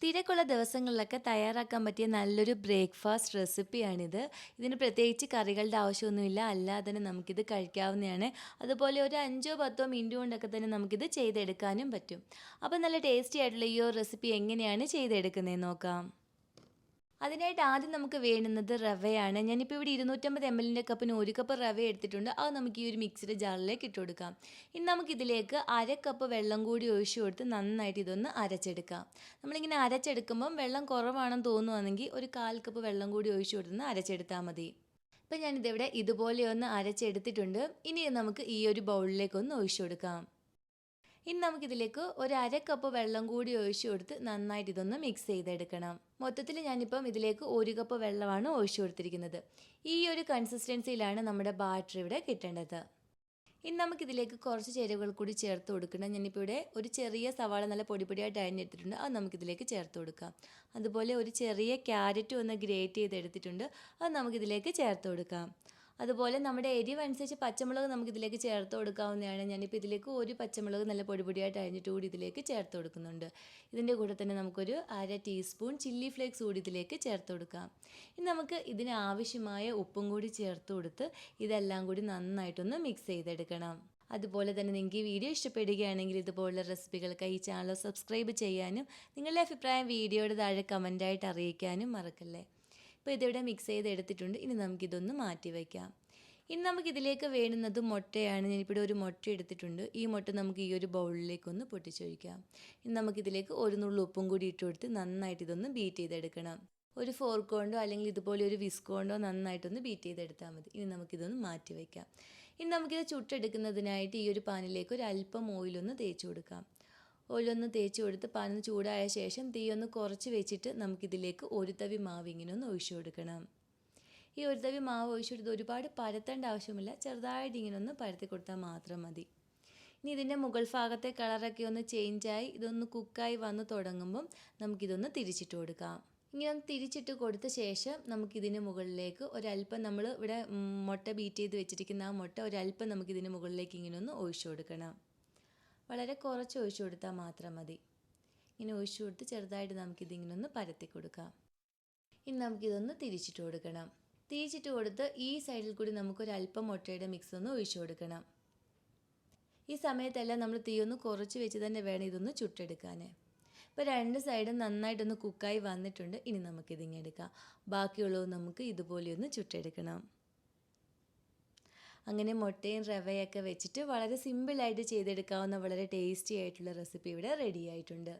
തിരക്കുള്ള ദിവസങ്ങളിലൊക്കെ തയ്യാറാക്കാൻ പറ്റിയ നല്ലൊരു ബ്രേക്ക്ഫാസ്റ്റ് റെസിപ്പിയാണിത്. ഇതിന് പ്രത്യേകിച്ച് കറികളുടെ ആവശ്യമൊന്നുമില്ല. അല്ലാതെ തന്നെ നമുക്കിത് കഴിക്കാവുന്നതാണ്. അതുപോലെ ഒരു 5 10 മിനിറ്റ് കൊണ്ടൊക്കെ തന്നെ നമുക്കിത് ചെയ്തെടുക്കാനും പറ്റും. അപ്പോൾ നല്ല ടേസ്റ്റി ആയിട്ടുള്ള ഈ ഒരു റെസിപ്പി എങ്ങനെയാണ് ചെയ്തെടുക്കുന്നതെന്ന് നോക്കാം. അതിനായിട്ട് ആദ്യം നമുക്ക് വേണ്ടുന്നത് റവയാണ്. ഞാനിപ്പോൾ ഇവിടെ 250 ml കപ്പിന് 1 കപ്പ് റവ എടുത്തിട്ടുണ്ട്. അത് നമുക്ക് ഈ ഒരു മിക്സിയുടെ ജാറിലേക്ക് ഇട്ട് കൊടുക്കാം. ഇനി നമുക്കിതിലേക്ക് അര കപ്പ് വെള്ളം കൂടി ഒഴിച്ചു കൊടുത്ത് നന്നായിട്ട് ഇതൊന്ന് അരച്ചെടുക്കാം. നമ്മളിങ്ങനെ അരച്ചെടുക്കുമ്പം വെള്ളം കുറവാണെന്ന് തോന്നുവാണെങ്കിൽ ഒരു 1/4 കപ്പ് വെള്ളം കൂടി ഒഴിച്ചു കൊടുത്ത് അരച്ചെടുത്താൽ മതി. ഇപ്പം ഞാനിതിവിടെ ഇതുപോലെ ഒന്ന് അരച്ചെടുത്തിട്ടുണ്ട്. ഇനി നമുക്ക് ഈ ഒരു ബൗളിലേക്ക് ഒന്ന് ഒഴിച്ചു കൊടുക്കാം. ഇനി നമുക്കിതിലേക്ക് ഒരു അര കപ്പ് വെള്ളം കൂടി ഒഴിച്ചു കൊടുത്ത് നന്നായിട്ട് ഇതൊന്ന് മിക്സ് ചെയ്തെടുക്കണം. മൊത്തത്തിൽ ഞാനിപ്പം ഇതിലേക്ക് 1 കപ്പ് വെള്ളമാണ് ഒഴിച്ചു കൊടുത്തിരിക്കുന്നത്. ഈ ഒരു കൺസിസ്റ്റൻസിയിലാണ് നമ്മുടെ ബാറ്റർ ഇവിടെ കിട്ടേണ്ടത്. ഇനി നമുക്കിതിലേക്ക് കുറച്ച് ചേരുവകൾ കൂടി ചേർത്ത് കൊടുക്കണം. ഞാനിപ്പോൾ ഇവിടെ ഒരു ചെറിയ സവാള നല്ല പൊടിയായിട്ട് അരിഞ്ഞെടുത്തിട്ടുണ്ട്. അത് നമുക്കിതിലേക്ക് ചേർത്ത് കൊടുക്കാം. അതുപോലെ ഒരു ചെറിയ ക്യാരറ്റ് ഒന്ന് ഗ്രേറ്റ് ചെയ്തെടുത്തിട്ടുണ്ട്. അത് നമുക്കിതിലേക്ക് ചേർത്ത് കൊടുക്കാം. അതുപോലെ നമ്മുടെ എരിവ് അനുസരിച്ച് പച്ചമുളക് നമുക്കിതിലേക്ക് ചേർത്ത് കൊടുക്കാവുന്നതാണ്. ഞാനിപ്പോൾ ഇതിലേക്ക് ഒരു പച്ചമുളക് നല്ല പൊടിയായിട്ട് അരിഞ്ഞിട്ട് കൂടി ഇതിലേക്ക് ചേർത്ത് കൊടുക്കുന്നുണ്ട്. ഇതിൻ്റെ കൂടെ തന്നെ നമുക്കൊരു അര ടീസ്പൂൺ ചില്ലി ഫ്ലേക്സ് കൂടി ഇതിലേക്ക് ചേർത്ത് കൊടുക്കാം. ഇനി നമുക്ക് ഇതിന് ആവശ്യമായ ഉപ്പും കൂടി ചേർത്ത് കൊടുത്ത് ഇതെല്ലാം കൂടി നന്നായിട്ടൊന്ന് മിക്സ് ചെയ്തെടുക്കണം. അതുപോലെ തന്നെ നിങ്ങൾക്ക് ഈ വീഡിയോ ഇഷ്ടപ്പെടുകയാണെങ്കിൽ ഇതുപോലുള്ള റെസിപ്പികൾക്കായി ഈ ചാനൽ സബ്സ്ക്രൈബ് ചെയ്യാനും നിങ്ങളുടെ അഭിപ്രായം വീഡിയോയുടെ താഴെ കമൻറ്റായിട്ട് അറിയിക്കാനും മറക്കല്ലേ. ഇപ്പോൾ ഇതിവിടെ മിക്സ് ചെയ്ത് എടുത്തിട്ടുണ്ട്. ഇനി നമുക്കിതൊന്ന് മാറ്റി വയ്ക്കാം. ഇനി നമുക്കിതിലേക്ക് വേണ്ടുന്നത് മുട്ടയാണ്. ഞാനിപ്പോൾ ഒരു മുട്ട എടുത്തിട്ടുണ്ട്. ഈ മുട്ട നമുക്ക് ഈ ഒരു ബൗളിലേക്കൊന്ന് പൊട്ടിച്ചൊഴിക്കാം. ഇനി നമുക്കിതിലേക്ക് ഒരു നുള്ളു ഉപ്പും കൂടി ഇട്ട് കൊടുത്ത് നന്നായിട്ട് ഇതൊന്ന് ബീറ്റ് ചെയ്തെടുക്കണം. ഒരു ഫോർക്ക് കൊണ്ടോ അല്ലെങ്കിൽ ഇതുപോലെ ഒരു വിസ്ക് കൊണ്ടോ നന്നായിട്ടൊന്ന് ബീറ്റ് ചെയ്തെടുത്താൽ മതി. ഇനി നമുക്കിതൊന്ന് മാറ്റി വയ്ക്കാം. ഇനി നമുക്കിത് ചുട്ടെടുക്കുന്നതിനായിട്ട് ഈ ഒരു പാനിലേക്ക് ഒരു അല്പം ഓയിലൊന്ന് തേച്ച് കൊടുക്കാം. ഓയിലൊന്ന് തേച്ച് കൊടുത്ത് പാനൊന്ന് ചൂടായ ശേഷം തീ ഒന്ന് കുറച്ച് വെച്ചിട്ട് നമുക്കിതിലേക്ക് ഒരു തവി മാവ് ഇങ്ങനെ ഒന്ന് ഒഴിച്ചു കൊടുക്കണം. ഈ ഒരു തവി മാവ് ഒഴിച്ചു കൊടുത്ത് ഒരുപാട് പരത്തേണ്ട ആവശ്യമില്ല. ചെറുതായിട്ട് ഇങ്ങനെ ഒന്ന് പരത്തി കൊടുത്താൽ മാത്രം മതി. ഇനി ഇതിൻ്റെ മുകൾ ഭാഗത്തെ കളറൊക്കെ ഒന്ന് ചേഞ്ചായി ഇതൊന്ന് കുക്കായി വന്ന് തുടങ്ങുമ്പം നമുക്കിതൊന്ന് തിരിച്ചിട്ട് കൊടുക്കാം. ഇങ്ങനെ ഒന്ന് തിരിച്ചിട്ട് കൊടുത്ത ശേഷം നമുക്കിതിന് മുകളിലേക്ക് ഒരല്പം നമ്മൾ ഇവിടെ മുട്ട ബീറ്റ് ചെയ്ത് വെച്ചിരിക്കുന്ന ആ മുട്ട ഒരല്പം നമുക്കിതിന് മുകളിലേക്ക് ഇങ്ങനെ ഒന്ന് ഒഴിച്ചു കൊടുക്കണം. വളരെ കുറച്ച് ഒഴിച്ചു കൊടുത്താൽ മാത്രം മതി. ഇങ്ങനെ ഒഴിച്ചു കൊടുത്ത് ചെറുതായിട്ട് നമുക്കിതിങ്ങനെ ഒന്ന് പരത്തി കൊടുക്കാം. ഇനി നമുക്കിതൊന്ന് തിരിച്ചിട്ട് കൊടുക്കണം. തിരിച്ചിട്ട് കൊടുത്ത് ഈ സൈഡിൽ കൂടി നമുക്കൊരല്പം മുട്ടയുടെ മിക്സ് ഒന്ന് ഒഴിച്ചു കൊടുക്കണം. ഈ സമയത്തെല്ലാം നമ്മൾ തീ ഒന്ന് കുറച്ച് വെച്ച് തന്നെ വേണം ഇതൊന്ന് ചുട്ടെടുക്കാൻ. ഇപ്പോൾ രണ്ട് സൈഡും നന്നായിട്ടൊന്ന് കുക്കായി വന്നിട്ടുണ്ട്. ഇനി നമുക്കിതിങ്ങനെ എടുക്കാം. ബാക്കിയുള്ളത് നമുക്ക് ഇതുപോലെയൊന്ന് ചുട്ടെടുക്കണം. അങ്ങനെ മുട്ടയും റവയൊക്കെ വെച്ചിട്ട് വളരെ സിമ്പിളായിട്ട് ചെയ്തെടുക്കാവുന്ന വളരെ ടേസ്റ്റി ആയിട്ടുള്ള റെസിപ്പി ഇവിടെ റെഡി ആയിട്ടുണ്ട്.